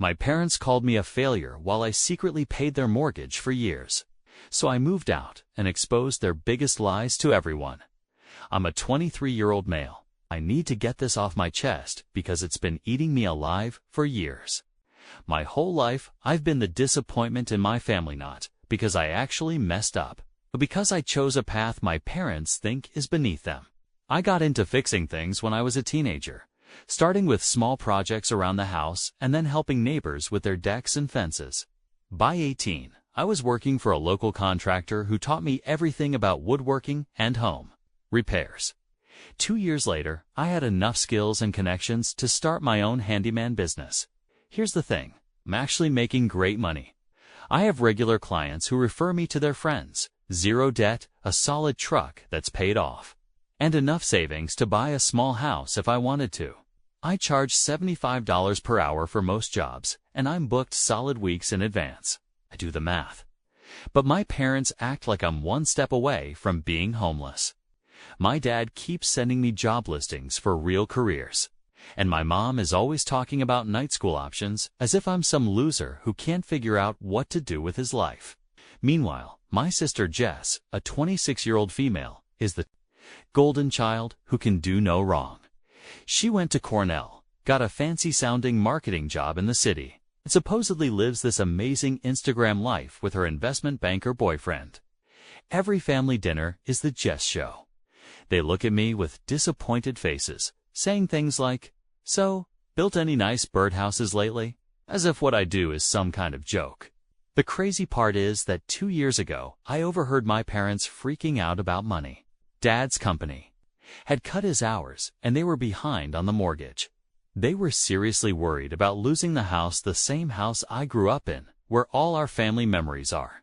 My parents called me a failure while I secretly paid their mortgage for years. So I moved out and exposed their biggest lies to everyone. I'm a 23-year-old male. I need to get this off my chest because it's been eating me alive for years. My whole life, I've been the disappointment in my family, not because I actually messed up, but because I chose a path my parents think is beneath them. I got into fixing things when I was a teenager, starting with small projects around the house and then helping neighbors with their decks and fences. By 18, I was working for a local contractor who taught me everything about woodworking and home repairs. 2 years later, I had enough skills and connections to start my own handyman business. Here's the thing, I'm actually making great money. I have regular clients who refer me to their friends, zero debt, a solid truck that's paid off, and enough savings to buy a small house if I wanted to. I charge $75 per hour for most jobs, and I'm booked solid weeks in advance. I do the math. But my parents act like I'm one step away from being homeless. My dad keeps sending me job listings for real careers, and my mom is always talking about night school options as if I'm some loser who can't figure out what to do with his life. Meanwhile, my sister Jess, a 26-year-old female, is the golden child who can do no wrong. She went to Cornell, got a fancy-sounding marketing job in the city, and supposedly lives this amazing Instagram life with her investment banker boyfriend. Every family dinner is the Jess show. They look at me with disappointed faces, saying things like, "So, built any nice birdhouses lately?" As if what I do is some kind of joke. The crazy part is that 2 years ago, I overheard my parents freaking out about money. Dad's company had cut his hours, and they were behind on the mortgage. They were seriously worried about losing the house, the same house I grew up in, where all our family memories are.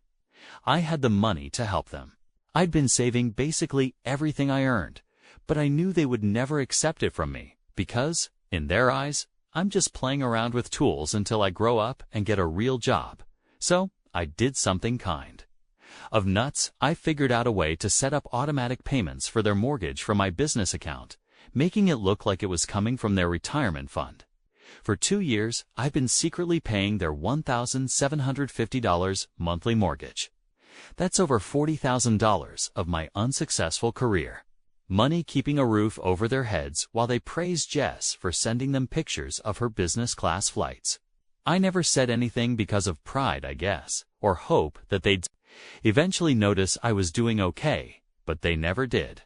I had the money to help them. I'd been saving basically everything I earned, but I knew they would never accept it from me because, in their eyes, I'm just playing around with tools until I grow up and get a real job. So, I did something kind of nuts. I figured out a way to set up automatic payments for their mortgage from my business account, making it look like it was coming from their retirement fund. For 2 years, I've been secretly paying their $1,750 monthly mortgage. That's over $40,000 of my unsuccessful career. Money keeping a roof over their heads while they praise Jess for sending them pictures of her business class flights. I never said anything because of pride, I guess, or hope that they'd eventually notice I was doing okay, but they never did.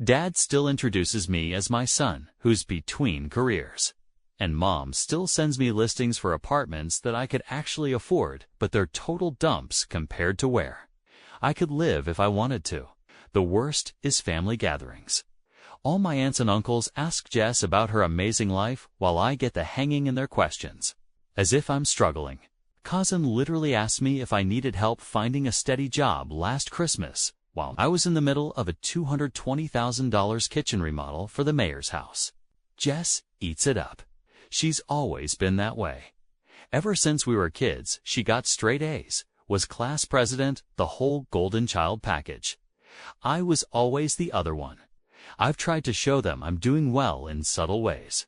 Dad still introduces me as my son, who's between careers. And Mom still sends me listings for apartments that I could actually afford, but they're total dumps compared to where I could live if I wanted to. The worst is family gatherings. All my aunts and uncles ask Jess about her amazing life while I get the hanging in their questions. As if I'm struggling. Cousin literally asked me if I needed help finding a steady job last Christmas, while I was in the middle of a $220,000 kitchen remodel for the mayor's house. Jess eats it up. She's always been that way. Ever since we were kids, she got straight A's, was class president, the whole golden child package. I was always the other one. I've tried to show them I'm doing well in subtle ways.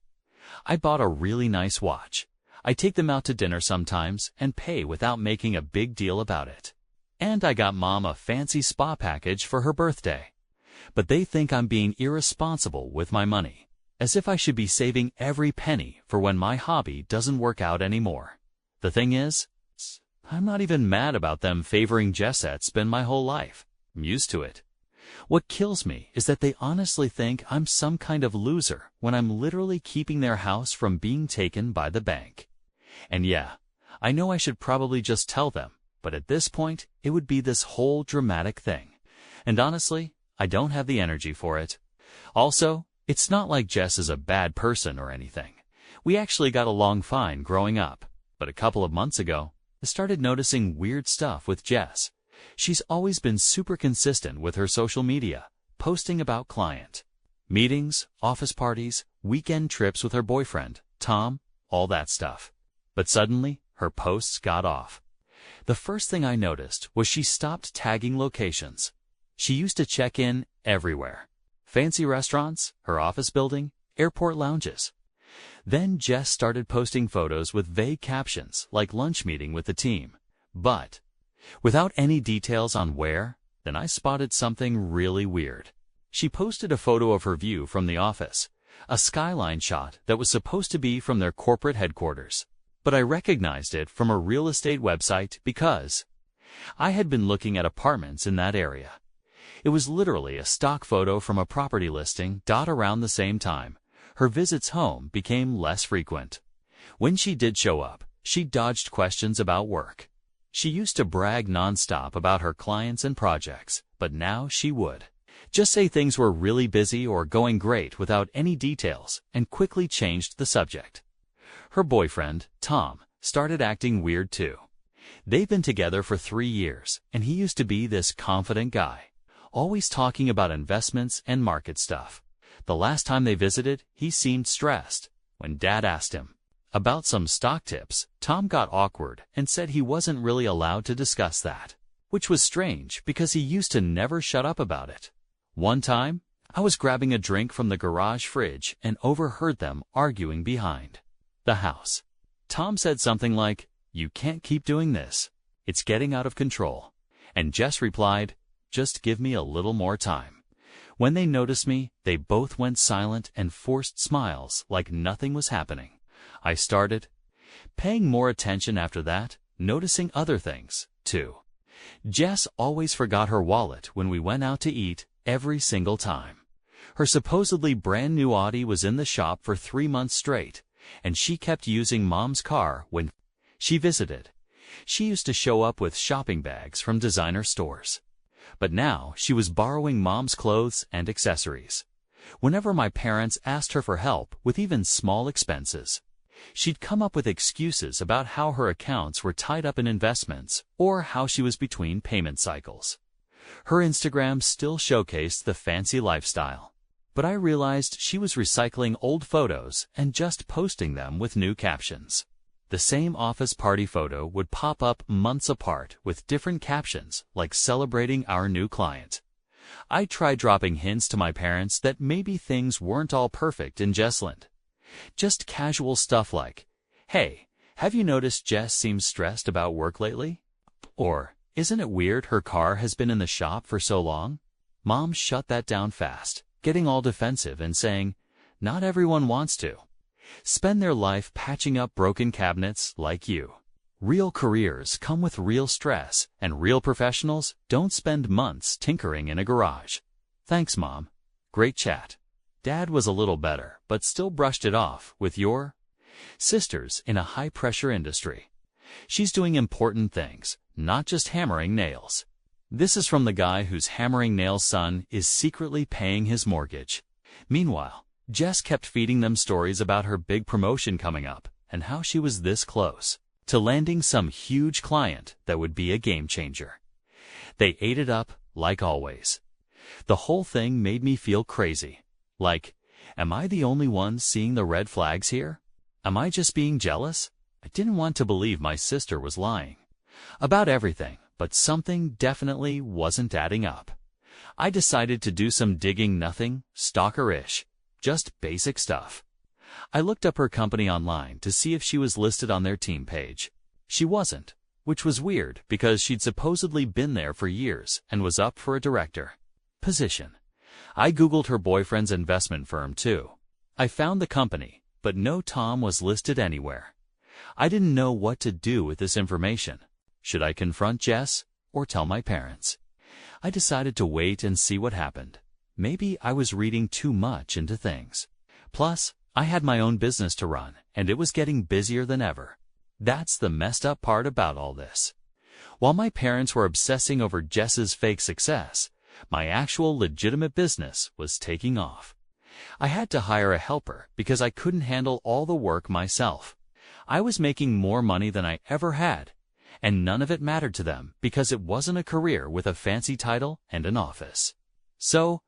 I bought a really nice watch. I take them out to dinner sometimes and pay without making a big deal about it. And I got Mom a fancy spa package for her birthday. But they think I'm being irresponsible with my money, as if I should be saving every penny for when my hobby doesn't work out anymore. The thing is, I'm not even mad about them favoring Jessette spend my whole life. I'm used to it. What kills me is that they honestly think I'm some kind of loser when I'm literally keeping their house from being taken by the bank. And yeah, I know I should probably just tell them, but at this point, it would be this whole dramatic thing. And honestly, I don't have the energy for it. Also, it's not like Jess is a bad person or anything. We actually got along fine growing up, but a couple of months ago, I started noticing weird stuff with Jess. She's always been super consistent with her social media, posting about client meetings, office parties, weekend trips with her boyfriend, Tom, all that stuff. But suddenly, her posts got off. The first thing I noticed was she stopped tagging locations. She used to check in everywhere. Fancy restaurants, her office building, airport lounges. Then Jess started posting photos with vague captions like lunch meeting with the team, but without any details on where. Then I spotted something really weird. She posted a photo of her view from the office, a skyline shot that was supposed to be from their corporate headquarters. But I recognized it from a real estate website because I had been looking at apartments in that area. It was literally a stock photo from a property listing. Around the same time, her visits home became less frequent. When she did show up, she dodged questions about work. She used to brag nonstop about her clients and projects, but now she would just say things were really busy or going great without any details, and quickly changed the subject. Her boyfriend, Tom, started acting weird too. They've been together for 3 years, and he used to be this confident guy, always talking about investments and market stuff. The last time they visited, he seemed stressed. When Dad asked him about some stock tips, Tom got awkward and said he wasn't really allowed to discuss that, which was strange because he used to never shut up about it. One time, I was grabbing a drink from the garage fridge and overheard them arguing behind the house. Tom said something like, "You can't keep doing this. It's getting out of control." And Jess replied, "Just give me a little more time." When they noticed me, they both went silent and forced smiles like nothing was happening. I started paying more attention after that, noticing other things, too. Jess always forgot her wallet when we went out to eat, every single time. Her supposedly brand new Audi was in the shop for 3 months straight, and she kept using Mom's car when she visited. She used to show up with shopping bags from designer stores. But now she was borrowing Mom's clothes and accessories. Whenever my parents asked her for help with even small expenses, she'd come up with excuses about how her accounts were tied up in investments or how she was between payment cycles. Her Instagram still showcased the fancy lifestyle, but I realized she was recycling old photos and just posting them with new captions. The same office party photo would pop up months apart with different captions like celebrating our new client. I tried dropping hints to my parents that maybe things weren't all perfect in Jessland. Just casual stuff like, "Hey, have you noticed Jess seems stressed about work lately?" Or, "Isn't it weird her car has been in the shop for so long?" Mom shut that down fast, getting all defensive and saying, "Not everyone wants to spend their life patching up broken cabinets like you. Real careers come with real stress, and real professionals don't spend months tinkering in a garage." Thanks, Mom. Great chat. Dad was a little better, but still brushed it off with, "Your sister's in a high-pressure industry. She's doing important things, not just hammering nails." This is from the guy whose hammering nails son is secretly paying his mortgage. Meanwhile, Jess kept feeding them stories about her big promotion coming up and how she was this close to landing some huge client that would be a game changer. They ate it up, like always. The whole thing made me feel crazy. Like, am I the only one seeing the red flags here? Am I just being jealous? I didn't want to believe my sister was lying about everything, but something definitely wasn't adding up. I decided to do some digging, nothing stalker-ish, just basic stuff. I looked up her company online to see if she was listed on their team page. She wasn't, which was weird because she'd supposedly been there for years and was up for a director position. I Googled her boyfriend's investment firm too. I found the company, but no Tom was listed anywhere. I didn't know what to do with this information. Should I confront Jess or tell my parents? I decided to wait and see what happened. Maybe I was reading too much into things. Plus, I had my own business to run, and it was getting busier than ever. That's the messed up part about all this. While my parents were obsessing over Jess's fake success, my actual legitimate business was taking off. I had to hire a helper because I couldn't handle all the work myself. I was making more money than I ever had, and none of it mattered to them because it wasn't a career with a fancy title and an office. So,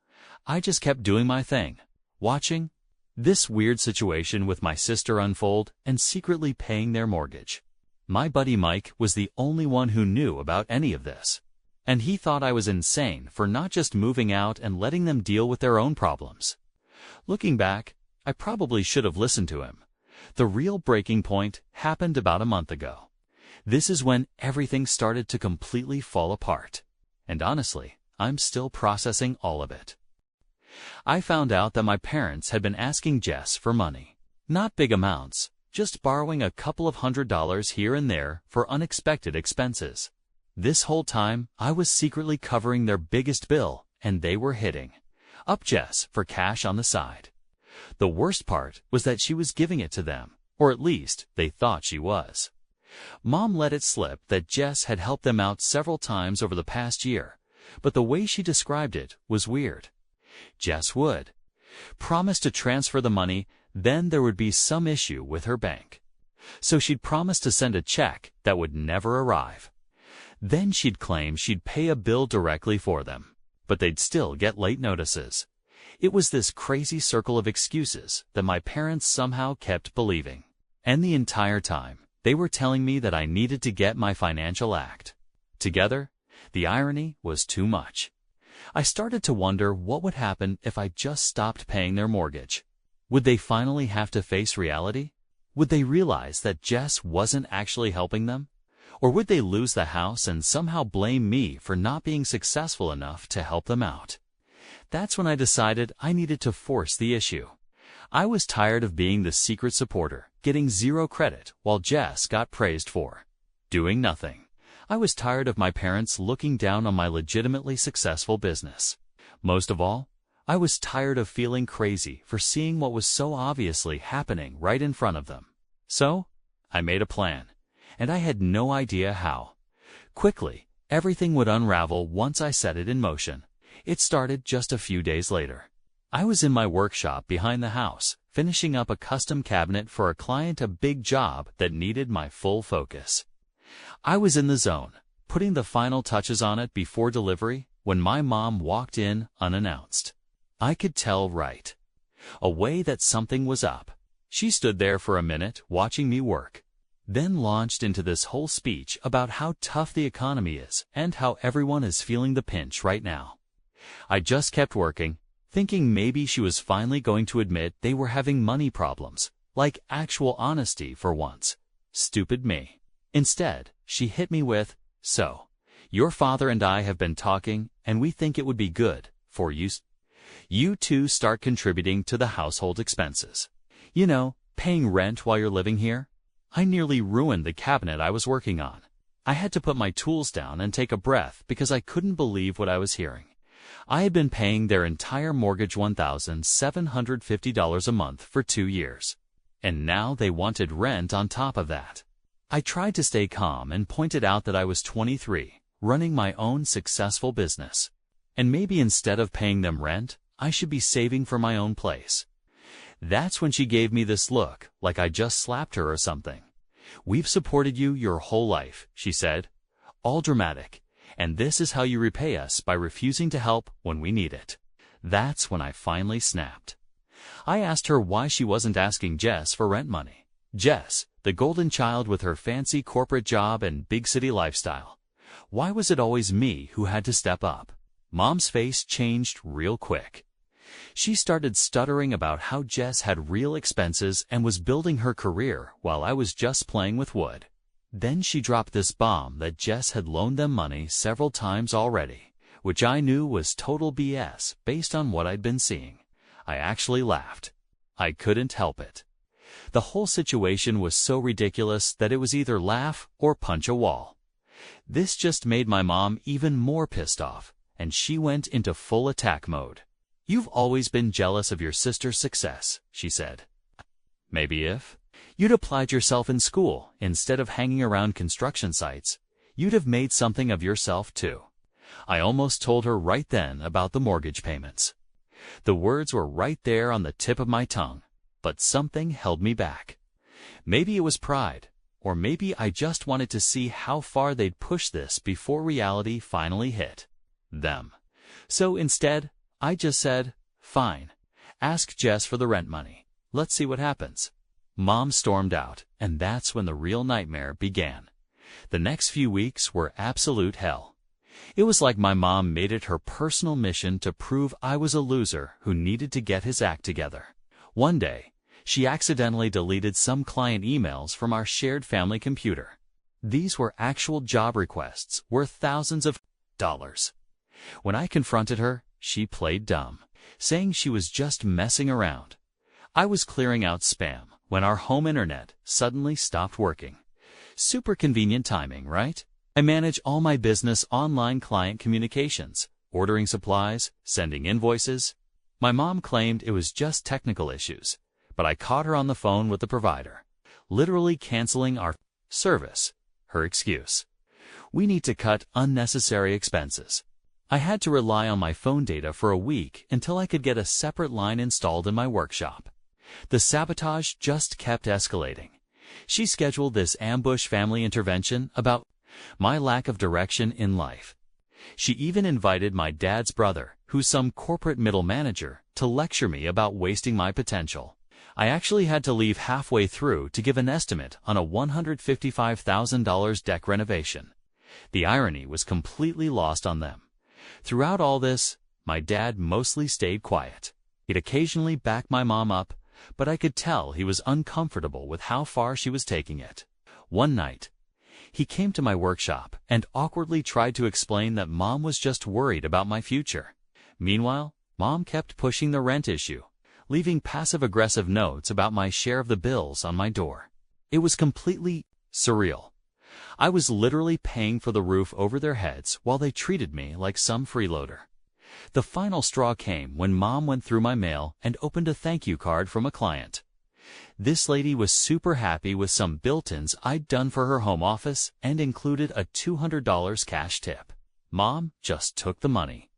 I just kept doing my thing, watching this weird situation with my sister unfold and secretly paying their mortgage. My buddy Mike was the only one who knew about any of this, and he thought I was insane for not just moving out and letting them deal with their own problems. Looking back, I probably should have listened to him. The real breaking point happened about a month ago. This is when everything started to completely fall apart. And honestly, I'm still processing all of it. I found out that my parents had been asking Jess for money. Not big amounts, just borrowing a couple of $100s here and there for unexpected expenses. This whole time, I was secretly covering their biggest bill, and they were hitting up Jess for cash on the side. The worst part was that she was giving it to them, or at least they thought she was. Mom let it slip that Jess had helped them out several times over the past year, but the way she described it was weird. Jess would promise to transfer the money, then there would be some issue with her bank. So she'd promise to send a check that would never arrive. Then she'd claim she'd pay a bill directly for them, but they'd still get late notices. It was this crazy circle of excuses that my parents somehow kept believing. And the entire time, they were telling me that I needed to get my financial act together. The irony was too much. I started to wonder what would happen if I just stopped paying their mortgage. Would they finally have to face reality? Would they realize that Jess wasn't actually helping them? Or would they lose the house and somehow blame me for not being successful enough to help them out? That's when I decided I needed to force the issue. I was tired of being the secret supporter, getting zero credit while Jess got praised for doing nothing. I was tired of my parents looking down on my legitimately successful business. Most of all, I was tired of feeling crazy for seeing what was so obviously happening right in front of them. So, I made a plan, and I had no idea how. Quickly, everything would unravel once I set it in motion. It started just a few days later. I was in my workshop behind the house, finishing up a custom cabinet for a client, a big job that needed my full focus. I was in the zone, putting the final touches on it before delivery, when my mom walked in unannounced. I could tell right away that something was up. She stood there for a minute watching me work, then launched into this whole speech about how tough the economy is and how everyone is feeling the pinch right now. I just kept working, thinking maybe she was finally going to admit they were having money problems, like actual honesty for once. Stupid me. Instead, she hit me with, "So, your father and I have been talking, and we think it would be good for you two start contributing to the household expenses. You know, paying rent while you're living here." I nearly ruined the cabinet I was working on. I had to put my tools down and take a breath because I couldn't believe what I was hearing. I had been paying their entire mortgage $1,750 a month for 2 years. And now they wanted rent on top of that. I tried to stay calm and pointed out that I was 23, running my own successful business. And maybe instead of paying them rent, I should be saving for my own place. That's when she gave me this look, like I just slapped her or something. "We've supported you your whole life," she said, all dramatic, "and this is how you repay us by refusing to help when we need it." That's when I finally snapped. I asked her why she wasn't asking Jess for rent money. Jess, the golden child with her fancy corporate job and big city lifestyle. Why was it always me who had to step up? Mom's face changed real quick. She started stuttering about how Jess had real expenses and was building her career while I was just playing with wood. Then she dropped this bomb that Jess had loaned them money several times already, which I knew was total BS based on what I'd been seeing. I actually laughed. I couldn't help it. The whole situation was so ridiculous that it was either laugh or punch a wall. This just made my mom even more pissed off, and she went into full attack mode. "You've always been jealous of your sister's success," she said. "Maybe if you'd applied yourself in school instead of hanging around construction sites, you'd have made something of yourself too." I almost told her right then about the mortgage payments. The words were right there on the tip of my tongue, but something held me back. Maybe it was pride, or maybe I just wanted to see how far they'd push this before reality finally hit them. So instead, I just said, "Fine, ask Jess for the rent money. Let's see what happens." Mom stormed out, and that's when the real nightmare began. The next few weeks were absolute hell. It was like my mom made it her personal mission to prove I was a loser who needed to get his act together. One day, she accidentally deleted some client emails from our shared family computer. These were actual job requests worth thousands of dollars. When I confronted her, she played dumb, saying she was just messing around. I was clearing out spam when our home internet suddenly stopped working. Super convenient timing, right? I manage all my business online client communications, ordering supplies, sending invoices. My mom claimed it was just technical issues, but I caught her on the phone with the provider, literally canceling our service. Her excuse: "We need to cut unnecessary expenses." I had to rely on my phone data for a week until I could get a separate line installed in my workshop. The sabotage just kept escalating. She scheduled this ambush family intervention about my lack of direction in life. She even invited my dad's brother, who's some corporate middle manager, to lecture me about wasting my potential. I actually had to leave halfway through to give an estimate on a $155,000 deck renovation. The irony was completely lost on them. Throughout all this, my dad mostly stayed quiet. He'd occasionally back my mom up, but I could tell he was uncomfortable with how far she was taking it. One night, he came to my workshop and awkwardly tried to explain that Mom was just worried about my future. Meanwhile, Mom kept pushing the rent issue, leaving passive-aggressive notes about my share of the bills on my door. It was completely surreal. I was literally paying for the roof over their heads while they treated me like some freeloader. The final straw came when Mom went through my mail and opened a thank you card from a client. This lady was super happy with some built-ins I'd done for her home office and included a $200 cash tip. Mom just took the money.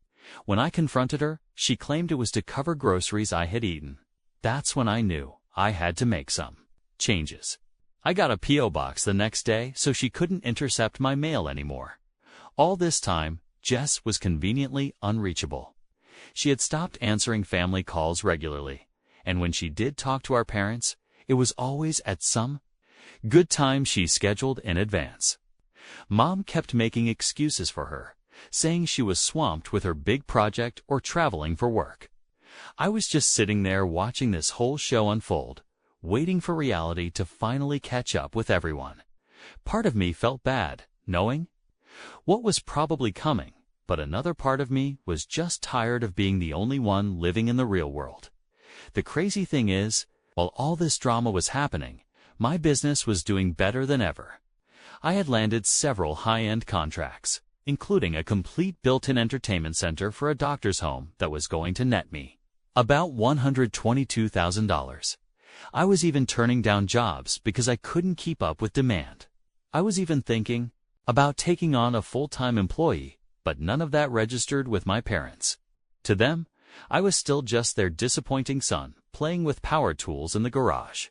When I confronted her, she claimed it was to cover groceries I had eaten. That's when I knew I had to make some changes. I got a P.O. box the next day so she couldn't intercept my mail anymore. All this time, Jess was conveniently unreachable. She had stopped answering family calls regularly, and when she did talk to our parents, it was always at some good time she scheduled in advance. Mom kept making excuses for her, saying she was swamped with her big project or traveling for work. I was just sitting there watching this whole show unfold, waiting for reality to finally catch up with everyone. Part of me felt bad, knowing what was probably coming, but another part of me was just tired of being the only one living in the real world. The crazy thing is, while all this drama was happening, my business was doing better than ever. I had landed several high-end contracts, including a complete built-in entertainment center for a doctor's home that was going to net me about $122,000. I was even turning down jobs because I couldn't keep up with demand. I was even thinking about taking on a full-time employee, but none of that registered with my parents. To them, I was still just their disappointing son, playing with power tools in the garage.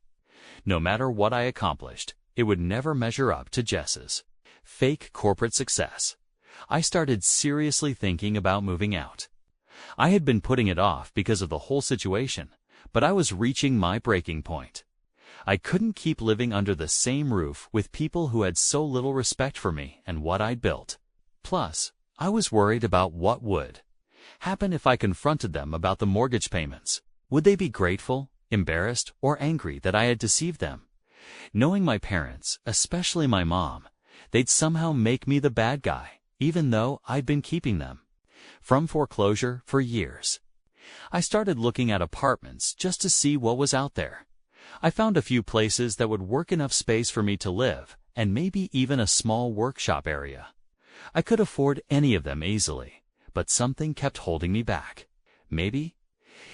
No matter what I accomplished, it would never measure up to Jess's fake corporate success. I started seriously thinking about moving out. I had been putting it off because of the whole situation, but I was reaching my breaking point. I couldn't keep living under the same roof with people who had so little respect for me and what I'd built. Plus, I was worried about what would happen if I confronted them about the mortgage payments. Would they be grateful, embarrassed, or angry that I had deceived them? Knowing my parents, especially my mom, they'd somehow make me the bad guy, even though I'd been keeping them from foreclosure for years. I started looking at apartments just to see what was out there. I found a few places that would work enough space for me to live, and maybe even a small workshop area. I could afford any of them easily, but something kept holding me back. Maybe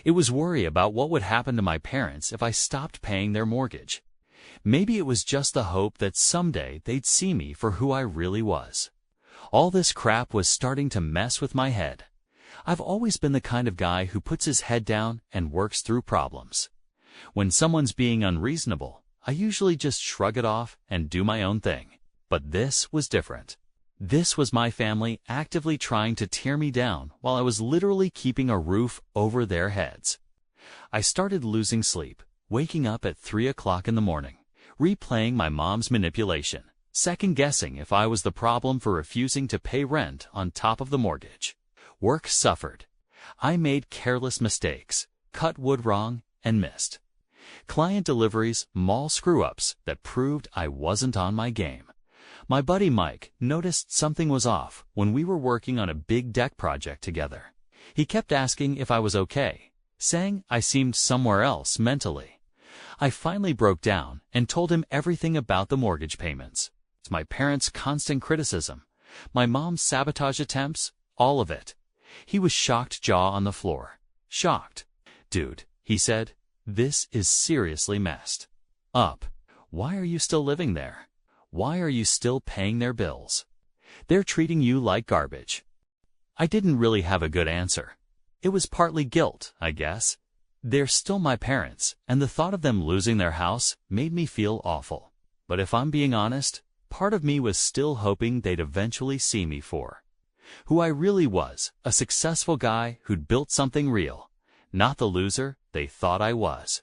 it was worry about what would happen to my parents if I stopped paying their mortgage. Maybe it was just the hope that someday they'd see me for who I really was. All this crap was starting to mess with my head. I've always been the kind of guy who puts his head down and works through problems. When someone's being unreasonable, I usually just shrug it off and do my own thing. But this was different. This was my family actively trying to tear me down while I was literally keeping a roof over their heads. I started losing sleep, waking up at 3 o'clock in the morning, replaying my mom's manipulation, second-guessing if I was the problem for refusing to pay rent on top of the mortgage. Work suffered. I made careless mistakes, cut wood wrong, and missed. Client deliveries, mall screw-ups that proved I wasn't on my game. My buddy Mike noticed something was off when we were working on a big deck project together. He kept asking if I was okay, saying I seemed somewhere else mentally. I finally broke down and told him everything about the mortgage payments. It's my parents' constant criticism, my mom's sabotage attempts, all of it. He was shocked, jaw on the floor. Shocked. "Dude," he said, "this is seriously messed up. Why are you still living there? Why are you still paying their bills? They're treating you like garbage." I didn't really have a good answer. It was partly guilt, I guess. They're still my parents, and the thought of them losing their house made me feel awful. But if I'm being honest, part of me was still hoping they'd eventually see me for who I really was, a successful guy who'd built something real, not the loser they thought I was.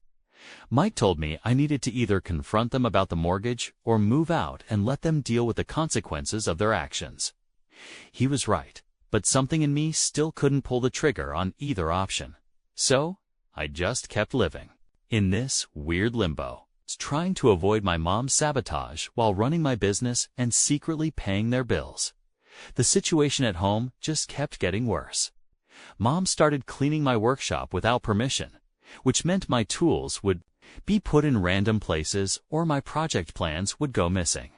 Mike told me I needed to either confront them about the mortgage or move out and let them deal with the consequences of their actions. He was right, but something in me still couldn't pull the trigger on either option. So I just kept living in this weird limbo, trying to avoid my mom's sabotage while running my business and secretly paying their bills. The situation at home just kept getting worse. Mom started cleaning my workshop without permission, which meant my tools would be put in random places or my project plans would go missing.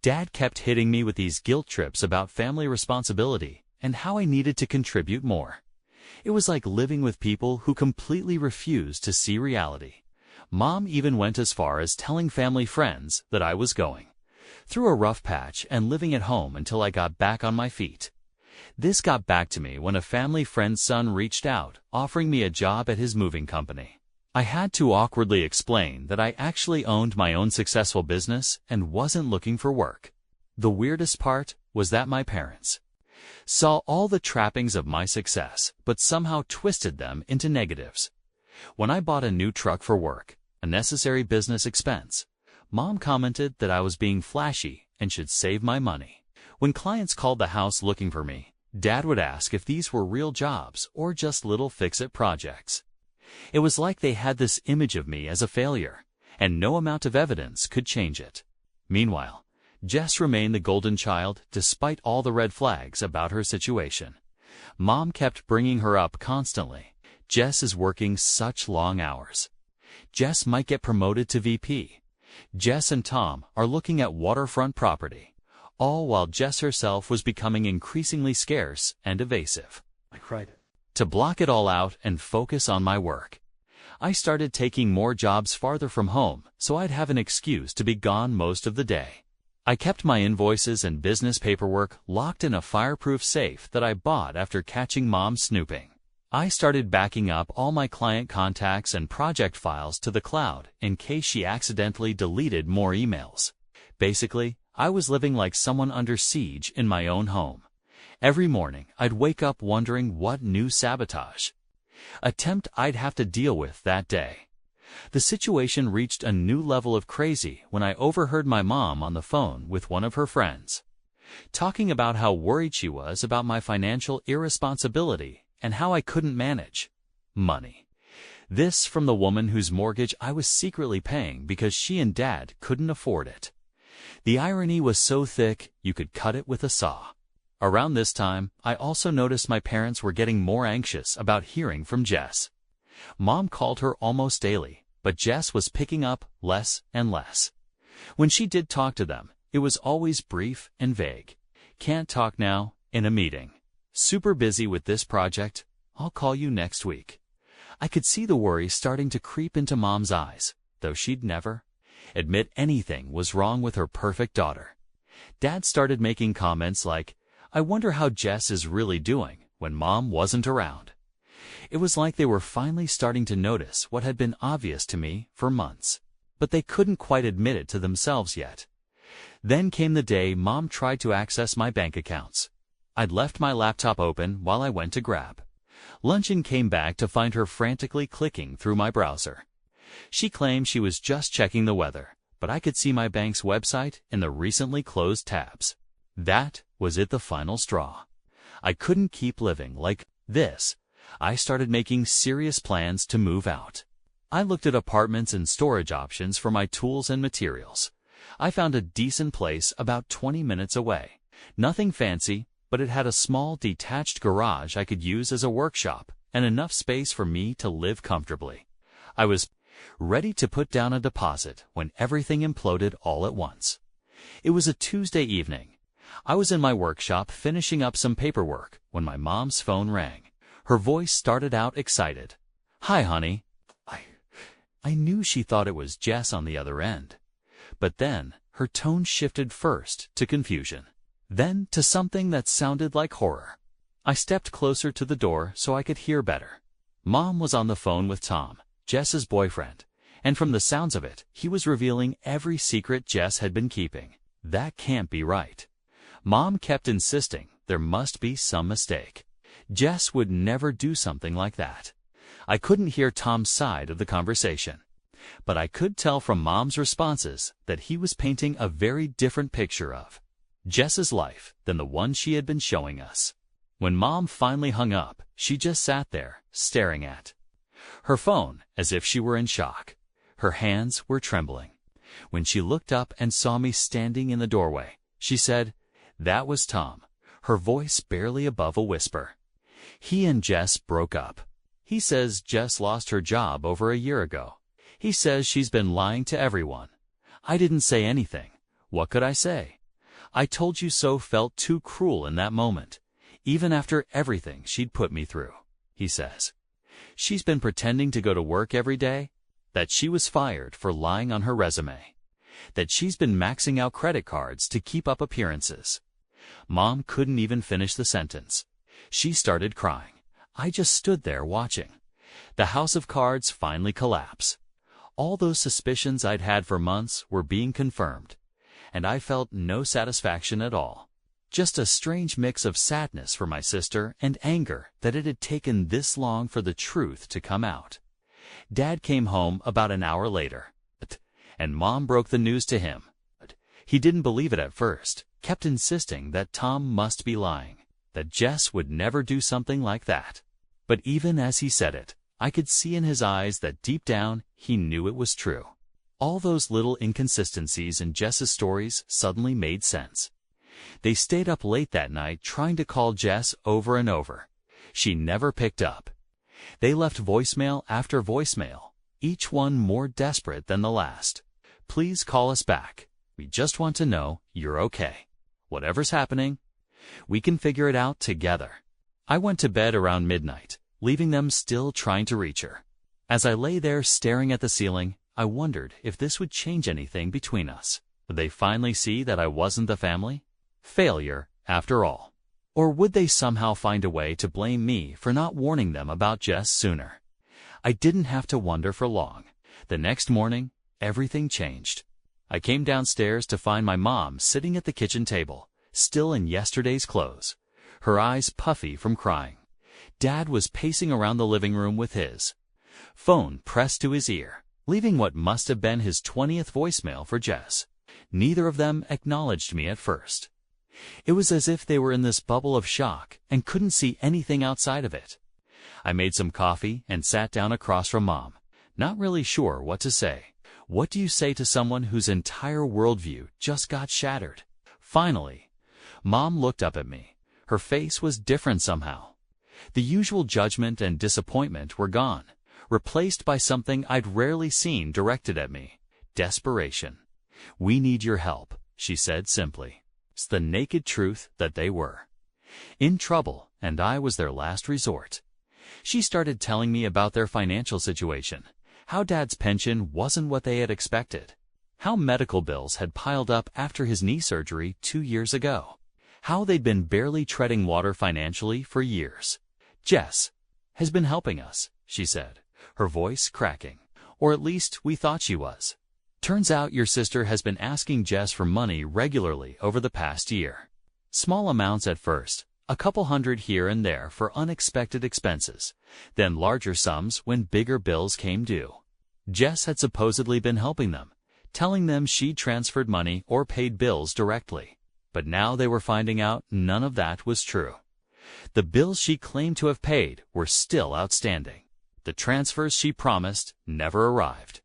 Dad kept hitting me with these guilt trips about family responsibility and how I needed to contribute more. It was like living with people who completely refused to see reality. Mom even went as far as telling family friends that I was going through a rough patch and living at home until I got back on my feet. This got back to me when a family friend's son reached out, offering me a job at his moving company. I had to awkwardly explain that I actually owned my own successful business and wasn't looking for work. The weirdest part was that my parents saw all the trappings of my success, but somehow twisted them into negatives. When I bought a new truck for work, a necessary business expense, Mom commented that I was being flashy and should save my money. When clients called the house looking for me, Dad would ask if these were real jobs or just little fix-it projects. It was like they had this image of me as a failure, and no amount of evidence could change it. Meanwhile, Jess remained the golden child despite all the red flags about her situation. Mom kept bringing her up constantly. Jess is working such long hours. Jess might get promoted to VP. Jess and Tom are looking at waterfront property, all while Jess herself was becoming increasingly scarce and evasive. I cried. To block it all out and focus on my work, I started taking more jobs farther from home so I'd have an excuse to be gone most of the day. I kept my invoices and business paperwork locked in a fireproof safe that I bought after catching Mom snooping. I started backing up all my client contacts and project files to the cloud in case she accidentally deleted more emails. Basically, I was living like someone under siege in my own home. Every morning, I'd wake up wondering what new sabotage attempt I'd have to deal with that day. The situation reached a new level of crazy when I overheard my mom on the phone with one of her friends, talking about how worried she was about my financial irresponsibility and how I couldn't manage money. This from the woman whose mortgage I was secretly paying because she and Dad couldn't afford it. The irony was so thick you could cut it with a saw. Around this time, I also noticed my parents were getting more anxious about hearing from Jess. Mom called her almost daily, but Jess was picking up less and less. When she did talk to them, it was always brief and vague. "Can't talk now, in a meeting. Super busy with this project. I'll call you next week." I could see the worry starting to creep into Mom's eyes, though she'd never admit anything was wrong with her perfect daughter. Dad started making comments like, "I wonder how Jess is really doing," when Mom wasn't around. It was like they were finally starting to notice what had been obvious to me for months, but they couldn't quite admit it to themselves yet. Then came the day Mom tried to access my bank accounts. I'd left my laptop open while I went to grab lunch and came back to find her frantically clicking through my browser. She claimed she was just checking the weather, but I could see my bank's website in the recently closed tabs. That was it, the final straw. I couldn't keep living like this. I started making serious plans to move out. I looked at apartments and storage options for my tools and materials. I found a decent place about 20 minutes away. Nothing fancy, but it had a small detached garage I could use as a workshop and enough space for me to live comfortably. I was ready to put down a deposit when everything imploded all at once. It was a Tuesday evening. I was in my workshop finishing up some paperwork when my mom's phone rang. Her voice started out excited. "Hi, honey." I knew she thought it was Jess on the other end. But then her tone shifted first to confusion, then to something that sounded like horror. I stepped closer to the door so I could hear better. Mom was on the phone with Tom, Jess's boyfriend, and from the sounds of it, he was revealing every secret Jess had been keeping. That can't be right. Mom kept insisting there must be some mistake. Jess would never do something like that. I couldn't hear Tom's side of the conversation, but I could tell from Mom's responses that he was painting a very different picture of Jess's life than the one she had been showing us. When Mom finally hung up, she just sat there, staring at her phone as if she were in shock. Her hands were trembling. When she looked up and saw me standing in the doorway, she said, "That was Tom," her voice barely above a whisper. "He and Jess broke up. He says Jess lost her job over a year ago. He says she's been lying to everyone. I didn't say anything. What could I say? I told you so felt too cruel in that moment, even after everything she'd put me through," he says. "She's been pretending to go to work every day, that she was fired for lying on her resume, that she's been maxing out credit cards to keep up appearances." Mom couldn't even finish the sentence. She started crying. I just stood there watching. The house of cards finally collapse. All those suspicions I'd had for months were being confirmed, and I felt no satisfaction at all. Just a strange mix of sadness for my sister and anger that it had taken this long for the truth to come out. Dad came home about an hour later, and Mom broke the news to him. He didn't believe it at first, kept insisting that Tom must be lying, that Jess would never do something like that. But even as he said it, I could see in his eyes that deep down he knew it was true. All those little inconsistencies in Jess's stories suddenly made sense. They stayed up late that night trying to call Jess over and over. She never picked up. They left voicemail after voicemail, each one more desperate than the last. "Please call us back. We just want to know you're okay. Whatever's happening, we can figure it out together." I went to bed around midnight, leaving them still trying to reach her. As I lay there staring at the ceiling, I wondered if this would change anything between us. Would they finally see that I wasn't the family? Failure, after all. Or would they somehow find a way to blame me for not warning them about Jess sooner? I didn't have to wonder for long. The next morning, everything changed. I came downstairs to find my mom sitting at the kitchen table, still in yesterday's clothes, her eyes puffy from crying. Dad was pacing around the living room with his phone pressed to his ear, leaving what must have been his 20th voicemail for Jess. Neither of them acknowledged me at first. It was as if they were in this bubble of shock and couldn't see anything outside of it. I made some coffee and sat down across from Mom, not really sure what to say. What do you say to someone whose entire worldview just got shattered? Finally, Mom looked up at me. Her face was different somehow. The usual judgment and disappointment were gone, replaced by something I'd rarely seen directed at me: desperation. "We need your help," she said simply. It's the naked truth that they were in trouble, and I was their last resort. She started telling me about their financial situation, how Dad's pension wasn't what they had expected, how medical bills had piled up after his knee surgery 2 years ago, how they'd been barely treading water financially for years. "Jess has been helping us," she said, her voice cracking. "Or at least we thought she was. Turns out your sister has been asking Jess for money regularly over the past year. Small amounts at first, a couple hundred here and there for unexpected expenses, then larger sums when bigger bills came due. Jess had supposedly been helping them, telling them she'd transferred money or paid bills directly. But now they were finding out none of that was true. The bills she claimed to have paid were still outstanding. The transfers she promised never arrived.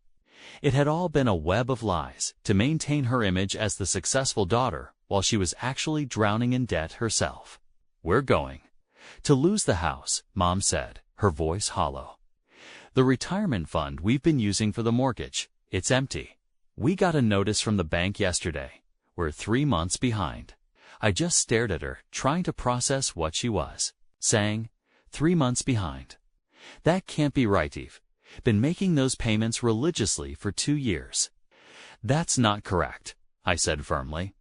It had all been a web of lies to maintain her image as the successful daughter while she was actually drowning in debt herself. "We're going to lose the house," Mom said, her voice hollow. "The retirement fund we've been using for the mortgage, it's empty. We got a notice from the bank yesterday. We're 3 months behind." I just stared at her, trying to process what she was saying. 3 months behind. That can't be right, Eve. Been making those payments religiously for 2 years. "That's not correct," I said firmly.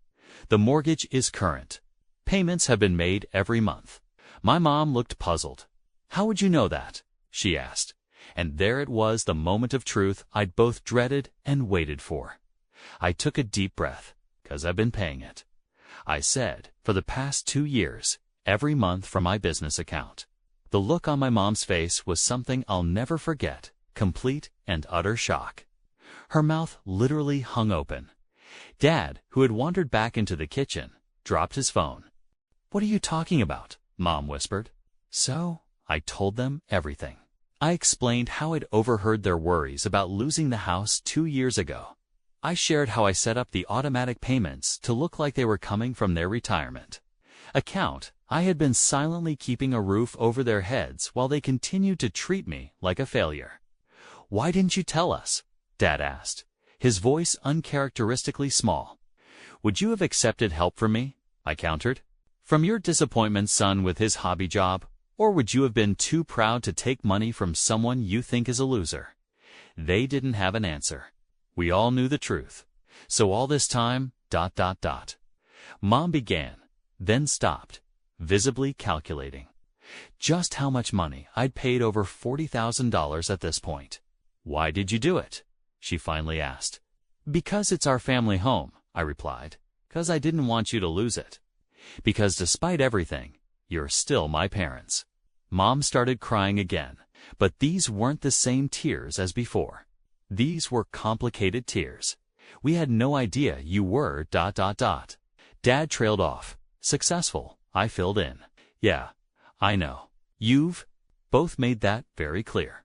"The mortgage is current. Payments have been made every month." My mom looked puzzled. "How would you know that?" she asked. And there it was, the moment of truth I'd both dreaded and waited for. I took a deep breath. "'Cause I've been paying it," I said, "for the past 2 years, every month from my business account." The look on my mom's face was something I'll never forget, complete and utter shock. Her mouth literally hung open. Dad, who had wandered back into the kitchen, dropped his phone. "What are you talking about?" Mom whispered. So, I told them everything. I explained how I'd overheard their worries about losing the house 2 years ago. I shared how I set up the automatic payments to look like they were coming from their retirement account. I had been silently keeping a roof over their heads while they continued to treat me like a failure. "Why didn't you tell us?" Dad asked, his voice uncharacteristically small. "Would you have accepted help from me?" I countered. "From your disappointment son with his hobby job? Or would you have been too proud to take money from someone you think is a loser?" They didn't have an answer. We all knew the truth. "So all this time, ... Mom began, then stopped, visibly calculating just how much money I'd paid, over $40,000 at this point. "Why did you do it?" she finally asked. "Because it's our family home," I replied. "'Cause I didn't want you to lose it. Because despite everything, you're still my parents." Mom started crying again, but these weren't the same tears as before. These were complicated tears. "We had no idea you were ... Dad trailed off. "Successful," I filled in. "Yeah, I know. You've..." Both made that very clear.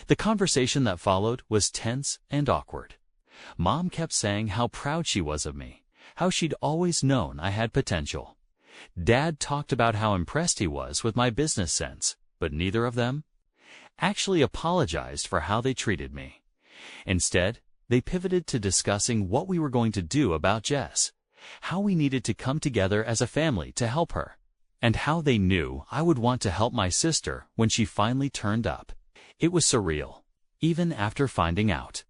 The conversation that followed was tense and awkward. Mom kept saying how proud she was of me, how she'd always known I had potential. Dad talked about how impressed he was with my business sense, but neither of them actually apologized for how they treated me. Instead, they pivoted to discussing what we were going to do about Jess, how we needed to come together as a family to help her, and how they knew I would want to help my sister when she finally turned up. It was surreal, even after finding out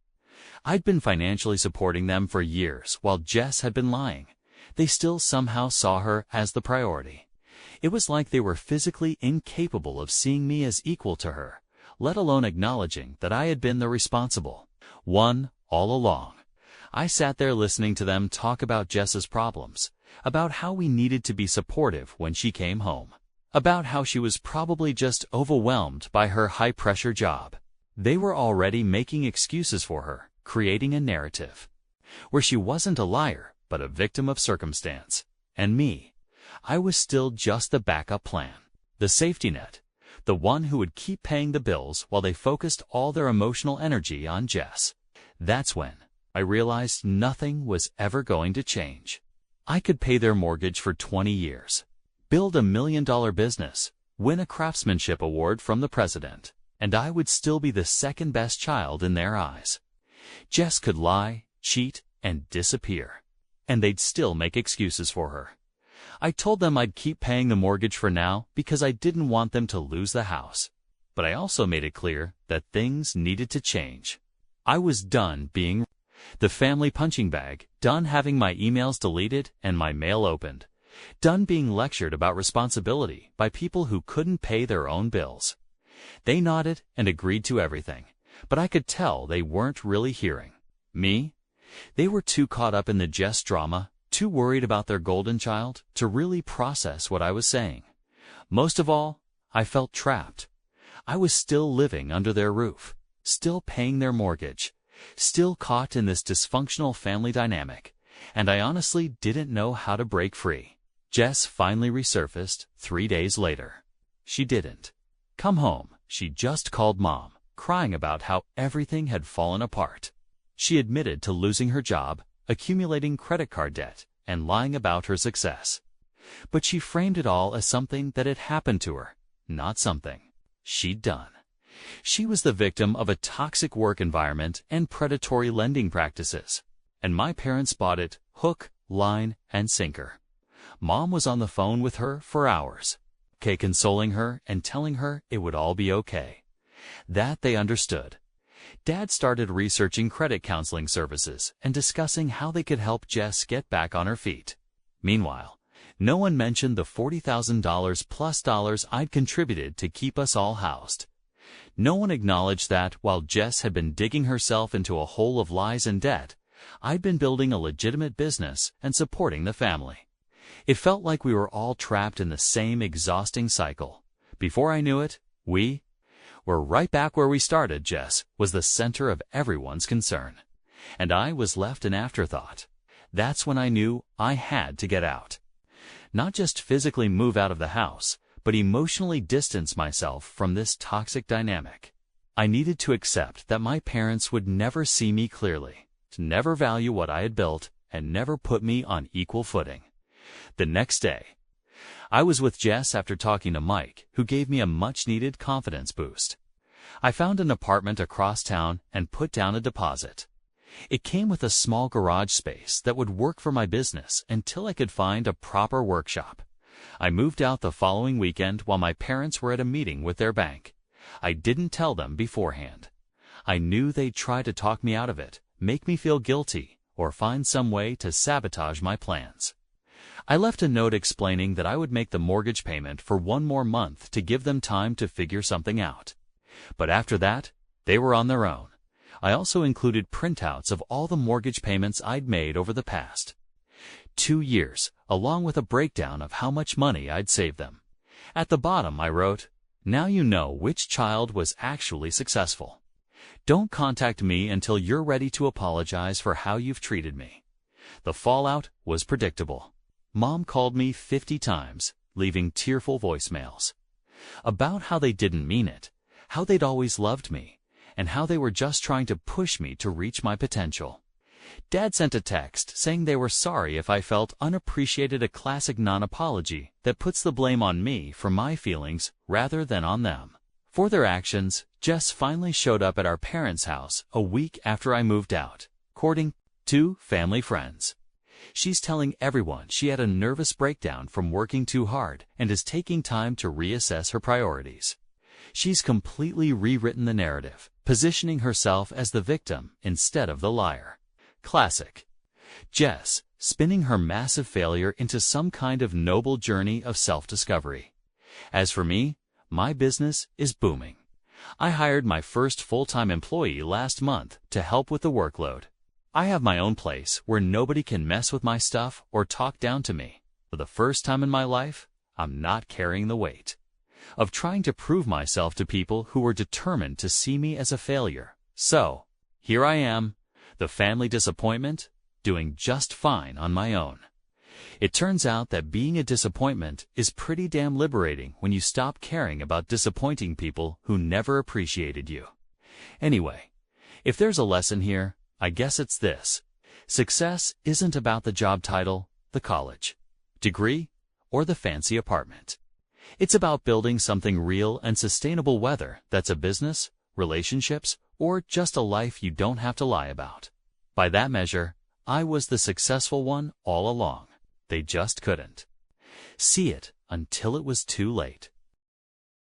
I'd been financially supporting them for years while Jess had been lying. They still somehow saw her as the priority. It was like they were physically incapable of seeing me as equal to her, let alone acknowledging that I had been the responsible one all along. I sat there listening to them talk about Jess's problems, about how we needed to be supportive when she came home, about how she was probably just overwhelmed by her high-pressure job. They were already making excuses for her, creating a narrative where she wasn't a liar, but a victim of circumstance. And me, I was still just the backup plan, the safety net, the one who would keep paying the bills while they focused all their emotional energy on Jess. That's when I realized nothing was ever going to change. I could pay their mortgage for 20 years, build a $1 million business, win a craftsmanship award from the president, and I would still be the second best child in their eyes. Jess could lie, cheat, and disappear, and they'd still make excuses for her. I told them I'd keep paying the mortgage for now because I didn't want them to lose the house. But I also made it clear that things needed to change. I was done being the family punching bag, done having my emails deleted and my mail opened, done being lectured about responsibility by people who couldn't pay their own bills. They nodded and agreed to everything, but I could tell they weren't really hearing me. They were too caught up in the Jess drama, too worried about their golden child, to really process what I was saying. Most of all, I felt trapped. I was still living under their roof, still paying their mortgage, still caught in this dysfunctional family dynamic, and I honestly didn't know how to break free. Jess finally resurfaced 3 days later. She didn't come home she just called Mom, crying about how everything had fallen apart. She admitted to losing her job, accumulating credit card debt, and lying about her success. But she framed it all as something that had happened to her, not something she'd done. She was the victim of a toxic work environment and predatory lending practices. And my parents bought it hook, line, and sinker. Mom was on the phone with her for hours, consoling her and telling her it would all be okay. That they understood. Dad started researching credit counseling services and discussing how they could help Jess get back on her feet. Meanwhile, no one mentioned the $40,000 plus I'd contributed to keep us all housed. No one acknowledged that, while Jess had been digging herself into a hole of lies and debt, I'd been building a legitimate business and supporting the family. It felt like we were all trapped in the same exhausting cycle. Before I knew it, we were right back where we started. Jess was the center of everyone's concern, and I was left an afterthought. That's when I knew I had to get out. Not just physically move out of the house, but emotionally distance myself from this toxic dynamic. I needed to accept that my parents would never see me clearly, to never value what I had built, and never put me on equal footing. The next day, I was with Jess after talking to Mike, who gave me a much-needed confidence boost. I found an apartment across town and put down a deposit. It came with a small garage space that would work for my business until I could find a proper workshop. I moved out the following weekend while my parents were at a meeting with their bank. I didn't tell them beforehand. I knew they'd try to talk me out of it, make me feel guilty, or find some way to sabotage my plans. I left a note explaining that I would make the mortgage payment for one more month to give them time to figure something out. But after that, they were on their own. I also included printouts of all the mortgage payments I'd made over the past 2 years, along with a breakdown of how much money I'd saved them. At the bottom I wrote, "Now you know which child was actually successful. Don't contact me until you're ready to apologize for how you've treated me." The fallout was predictable. Mom called me 50 times, leaving tearful voicemails about how they didn't mean it, how they'd always loved me, and how they were just trying to push me to reach my potential. Dad sent a text saying they were sorry if I felt unappreciated, a classic non-apology that puts the blame on me for my feelings rather than on them. For their actions, Jess finally showed up at our parents' house a week after I moved out, according to family friends. She's telling everyone she had a nervous breakdown from working too hard and is taking time to reassess her priorities. She's completely rewritten the narrative, positioning herself as the victim instead of the liar. Classic. Jess, spinning her massive failure into some kind of noble journey of self-discovery. As for me, my business is booming. I hired my first full-time employee last month to help with the workload. I have my own place where nobody can mess with my stuff or talk down to me. For the first time in my life, I'm not carrying the weight of trying to prove myself to people who were determined to see me as a failure. So, here I am, the family disappointment, doing just fine on my own. It turns out that being a disappointment is pretty damn liberating when you stop caring about disappointing people who never appreciated you. Anyway, if there's a lesson here, I guess it's this. Success isn't about the job title, the college degree, or the fancy apartment. It's about building something real and sustainable, whether that's a business, relationships, or just a life you don't have to lie about. By that measure, I was the successful one all along. They just couldn't see it until it was too late.